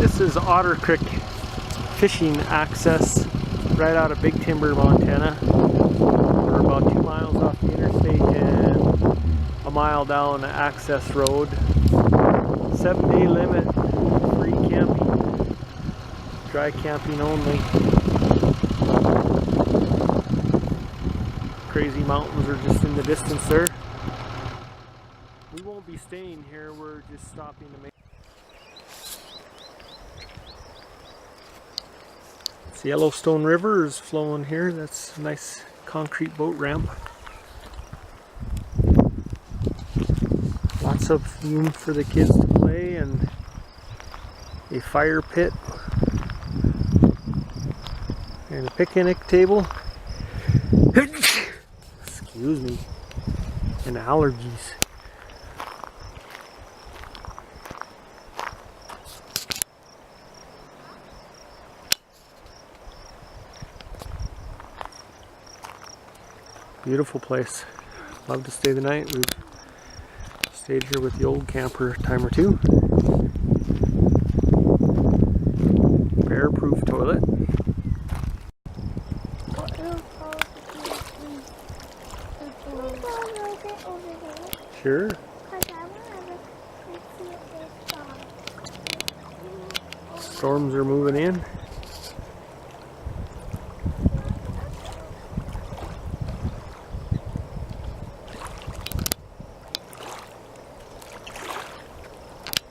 This is Otter Creek fishing access right out of Big Timber, Montana. We're about 2 miles off the interstate and a mile down access road. 7-day limit, free camping, dry camping only. Crazy mountains are just in the distance there. We won't be staying here, we're just stopping to make. The Yellowstone River is flowing here. That's a nice concrete boat ramp. Lots of room for the kids to play and a fire pit and a picnic table. Excuse me. And allergies. Beautiful place. Love to stay the night. We've stayed here with the old camper a time or two. Bear-proof toilet. Sure. Storms are moving in.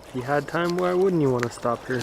If you had time, why wouldn't you want to stop here?